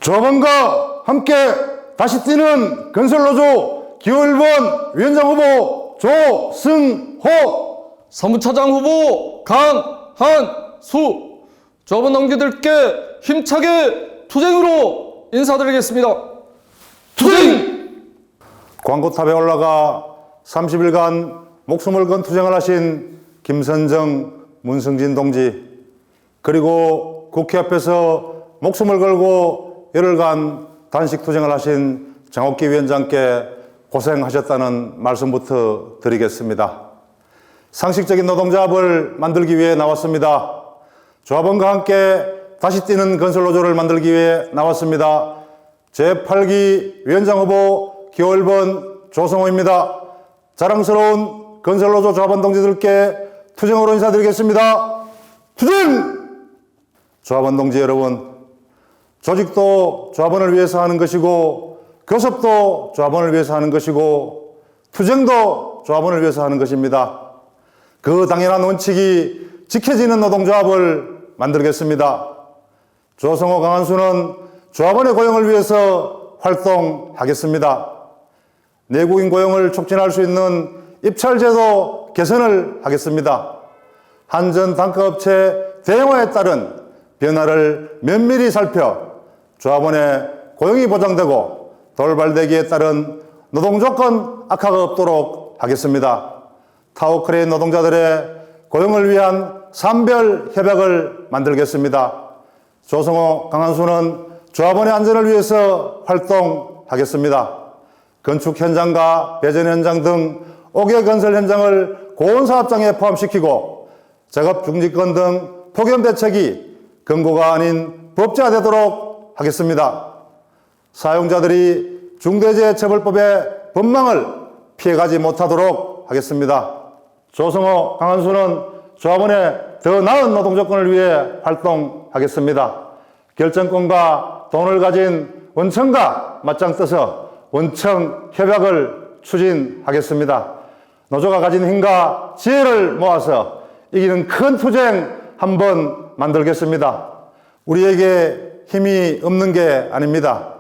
조합원과 함께 다시 뛰는 건설노조 기호 1번 위원장 후보 조승호, 사무차장 후보 강한수, 조합원 동지들께 힘차게 투쟁으로 인사드리겠습니다. 투쟁! 광고탑에 올라가 30일간 목숨을 건 투쟁을 하신 김선정, 문승진 동지, 그리고 국회 앞에서 목숨을 걸고 열흘간 단식 투쟁을 하신 정옥기 위원장께 고생하셨다는 말씀부터 드리겠습니다. 상식적인 노동조합을 만들기 위해 나왔습니다. 조합원과 함께 다시 뛰는 건설노조를 만들기 위해 나왔습니다. 제8기 위원장 후보 기호 1번 조성호입니다. 자랑스러운 건설노조 조합원 동지들께 투쟁으로 인사드리겠습니다. 투쟁! 조합원 동지 여러분, 조직도 조합원을 위해서 하는 것이고, 교섭도 조합원을 위해서 하는 것이고, 투쟁도 조합원을 위해서 하는 것입니다. 그 당연한 원칙이 지켜지는 노동조합을 만들겠습니다. 조성호, 강한수는 조합원의 고용을 위해서 활동하겠습니다. 내국인 고용을 촉진할 수 있는 입찰제도 개선을 하겠습니다. 한전 단가업체 대형화에 따른 변화를 면밀히 살펴 조합원의 고용이 보장되고 돌발되기에 따른 노동조건 악화가 없도록 하겠습니다. 타워크레인 노동자들의 고용을 위한 산별 협약을 만들겠습니다. 조성호, 강한수는 조합원의 안전을 위해서 활동하겠습니다. 건축 현장과 배전 현장 등 5개 건설 현장을 고온사업장에 포함시키고 작업 중지권 등 폭염 대책이 권고가 아닌 법제화되도록 하겠습니다. 사용자들이 중대재해처벌법의 법망을 피해가지 못하도록 하겠습니다. 조성호, 강한수는 조합원의 더 나은 노동조건을 위해 활동하겠습니다. 결정권과 돈을 가진 원청과 맞짱 떠서 원청 협약을 추진하겠습니다. 노조가 가진 힘과 지혜를 모아서 이기는 큰 투쟁 한번 만들겠습니다. 우리에게 힘이 없는 게 아닙니다.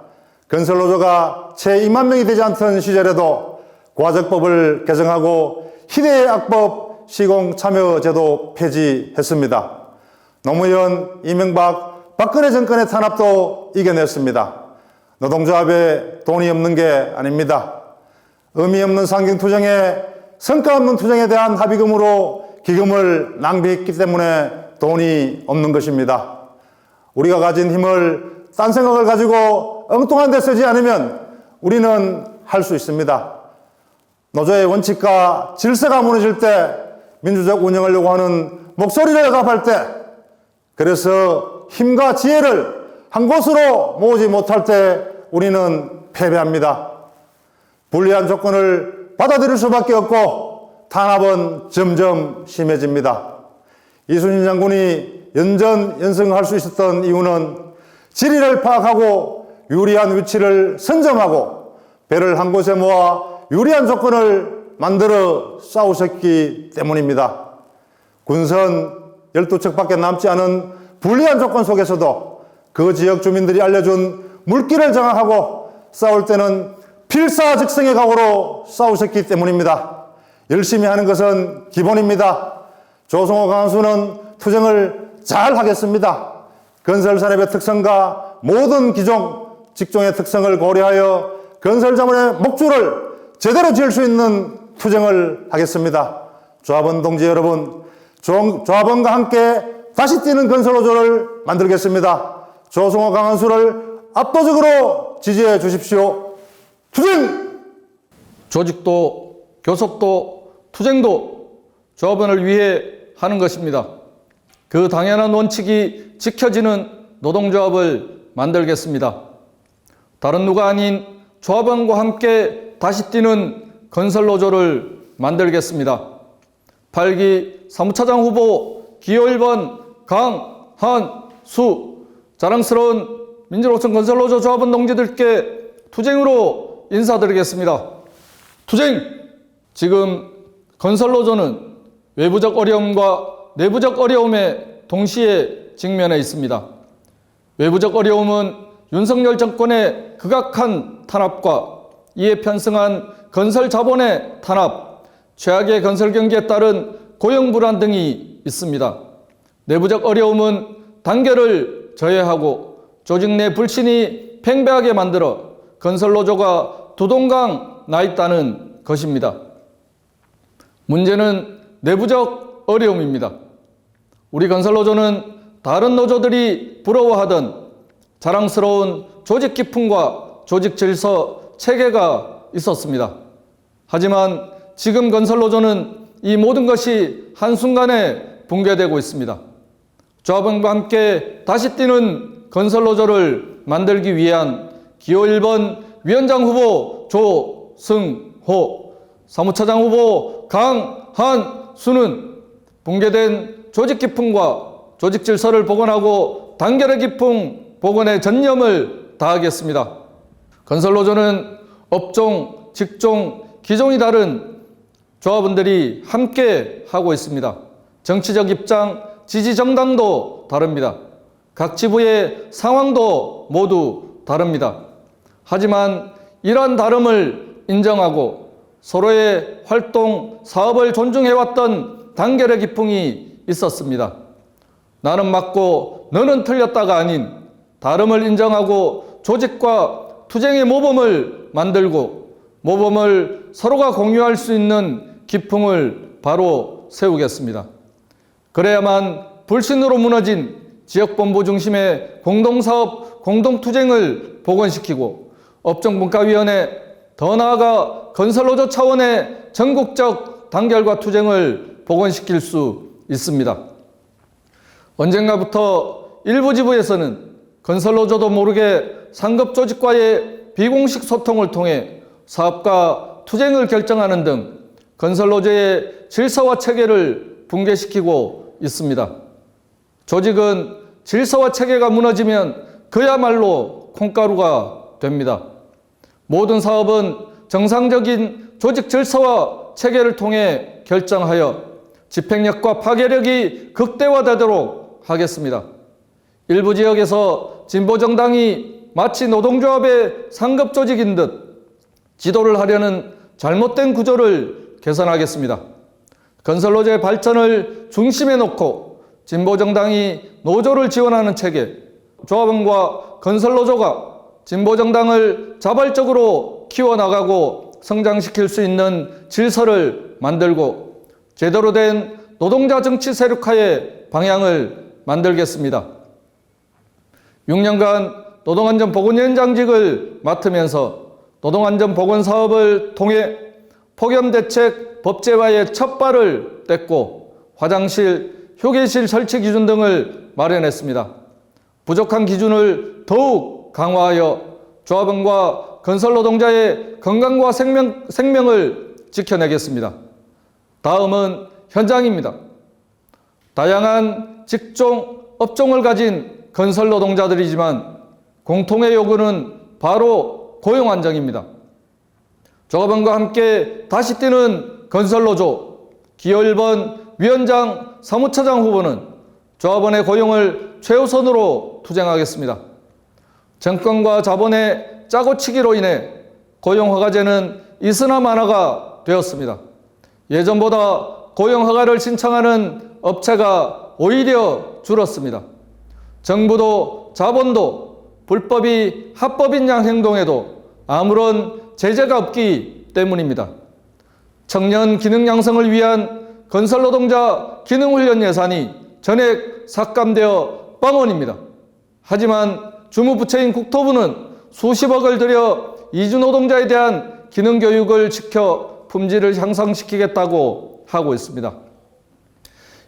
건설노조가 채 2만 명이 되지 않던 시절에도 과적법을 개정하고 희대의 악법 시공참여제도 폐지했습니다. 노무현, 이명박, 박근혜 정권의 탄압도 이겨냈습니다. 노동조합에 돈이 없는 게 아닙니다. 의미 없는 상경투쟁에, 성과 없는 투쟁에 대한 합의금으로 기금을 낭비했기 때문에 돈이 없는 것입니다. 우리가 가진 힘을 딴 생각을 가지고 엉뚱한 데 쓰지 않으면 우리는 할 수 있습니다. 노조의 원칙과 질서가 무너질 때, 민주적 운영하려고 하는 목소리를 가압할 때, 그래서 힘과 지혜를 한 곳으로 모으지 못할 때 우리는 패배합니다. 불리한 조건을 받아들일 수밖에 없고 탄압은 점점 심해집니다. 이순신 장군이 연전연승할 수 있었던 이유는 지리를 파악하고 유리한 위치를 선점하고 배를 한 곳에 모아 유리한 조건을 만들어 싸우셨기 때문입니다. 군선 12척밖에 남지 않은 불리한 조건 속에서도 그 지역 주민들이 알려준 물길을 장악하고 싸울 때는 필사즉성의 각오로 싸우셨기 때문입니다. 열심히 하는 것은 기본입니다. 조성호, 강한수는 투쟁을 잘 하겠습니다. 건설산업의 특성과 모든 기종, 직종의 특성을 고려하여 건설자본의 목줄을 제대로 지을 수 있는 투쟁을 하겠습니다. 조합원 동지 여러분, 조합원과 함께 다시 뛰는 건설노조를 만들겠습니다. 조성호, 강한수를 압도적으로 지지해 주십시오. 투쟁! 조직도 교섭도 투쟁도 조합원을 위해 하는 것입니다. 그 당연한 원칙이 지켜지는 노동조합을 만들겠습니다. 다른 누가 아닌 조합원과 함께 다시 뛰는 건설노조를 만들겠습니다. 8기 사무차장 후보 기호 1번 강한수, 자랑스러운 민주노총 건설노조 조합원 동지들께 투쟁으로 인사드리겠습니다. 투쟁! 지금 건설노조는 외부적 어려움과 내부적 어려움에 동시에 직면해 있습니다. 외부적 어려움은 윤석열 정권의 극악한 탄압과 이에 편승한 건설 자본의 탄압, 최악의 건설 경기에 따른 고용 불안 등이 있습니다. 내부적 어려움은 단결을 저해하고 조직 내 불신이 팽배하게 만들어 건설 노조가 두동강 나 있다는 것입니다. 문제는 내부적 어려움입니다. 우리 건설 노조는 다른 노조들이 부러워하던 자랑스러운 조직 기풍과 조직 질서 체계가 있었습니다. 하지만 지금 건설 노조는 이 모든 것이 한순간에 붕괴되고 있습니다. 조합원과 함께 다시 뛰는 건설 노조를 만들기 위한 기호 1번 위원장 후보 조승호, 사무처장 후보 강한수는 붕괴된 조직 기풍과 조직 질서를 복원하고 단결의 기풍 복원에 전념을 다하겠습니다. 건설노조는 업종, 직종, 기종이 다른 조합원들이 함께 하고 있습니다. 정치적 입장, 지지 정당도 다릅니다. 각 지부의 상황도 모두 다릅니다. 하지만 이러한 다름을 인정하고 서로의 활동, 사업을 존중해왔던 단결의 기풍이 있었습니다. 나는 맞고 너는 틀렸다가 아닌 다름을 인정하고 조직과 투쟁의 모범을 만들고 모범을 서로가 공유할 수 있는 기풍을 바로 세우겠습니다. 그래야만 불신으로 무너진 지역본부 중심의 공동사업, 공동투쟁을 복원시키고 업종분과위원회, 더 나아가 건설노조 차원의 전국적 단결과 투쟁을 복원시킬 수 있습니다. 언젠가부터 일부 지부에서는 건설노조도 모르게 상급 조직과의 비공식 소통을 통해 사업과 투쟁을 결정하는 등 건설노조의 질서와 체계를 붕괴시키고 있습니다. 조직은 질서와 체계가 무너지면 그야말로 콩가루가 됩니다. 모든 사업은 정상적인 조직 질서와 체계를 통해 결정하여 집행력과 파괴력이 극대화되도록 하겠습니다. 일부 지역에서 진보정당이 마치 노동조합의 상급 조직인 듯 지도를 하려는 잘못된 구조를 개선하겠습니다. 건설노조의 발전을 중심에 놓고 진보정당이 노조를 지원하는 체계, 조합원과 건설노조가 진보정당을 자발적으로 키워나가고 성장시킬 수 있는 질서를 만들고 제대로 된 노동자 정치 세력화의 방향을 만들겠습니다. 6년간 노동안전보건위원장직을 맡으면서 노동안전보건 사업을 통해 폭염대책 법제화의 첫 발을 뗐고 화장실, 휴게실 설치 기준 등을 마련했습니다. 부족한 기준을 더욱 강화하여 조합원과 건설노동자의 건강과 생명을 지켜내겠습니다. 다음은 현장입니다. 다양한 직종, 업종을 가진 건설노동자들이지만 공통의 요구는 바로 고용 안정입니다. 조합원과 함께 다시 뛰는 건설노조 기호 1번 위원장, 사무처장 후보는 조합원의 고용을 최우선으로 투쟁하겠습니다. 정권과 자본의 짜고치기로 인해 고용허가제는 이스나 마나가 되었습니다. 예전보다 고용허가를 신청하는 업체가 오히려 줄었습니다. 정부도 자본도 불법이 합법인 양 행동에도 아무런 제재가 없기 때문입니다. 청년 기능 양성을 위한 건설노동자 기능훈련 예산이 전액 삭감되어 빵원입니다. 하지만 주무부처인 국토부는 수십억을 들여 이주노동자에 대한 기능교육을 시켜 품질을 향상시키겠다고 하고 있습니다.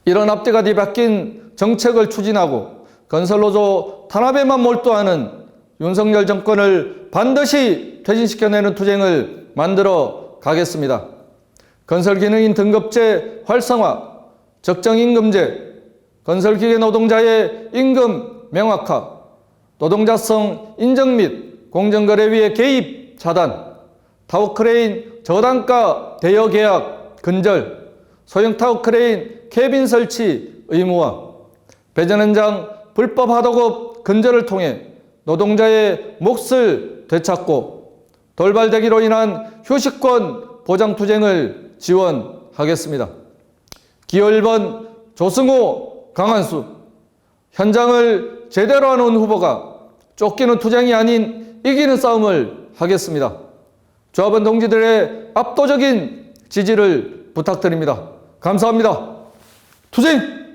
이런 앞뒤가 뒤바뀐 정책을 추진하고 건설노조 탄압에만 몰두하는 윤석열 정권을 반드시 퇴진시켜내는 투쟁을 만들어 가겠습니다. 건설기능인 등급제 활성화, 적정임금제, 건설기계 노동자의 임금 명확화, 노동자성 인정 및 공정거래위의 개입 차단, 타워크레인 저단가 대여계약 근절, 소형 타워크레인 캐빈 설치 의무화, 배전 현장 불법 하도급 근절을 통해 노동자의 몫을 되찾고 돌발되기로 인한 휴식권 보장 투쟁을 지원하겠습니다. 기호 1번 조승호, 강한수. 현장을 제대로 하는 후보가 쫓기는 투쟁이 아닌 이기는 싸움을 하겠습니다. 조합원 동지들의 압도적인 지지를 부탁드립니다. 감사합니다. 투쟁!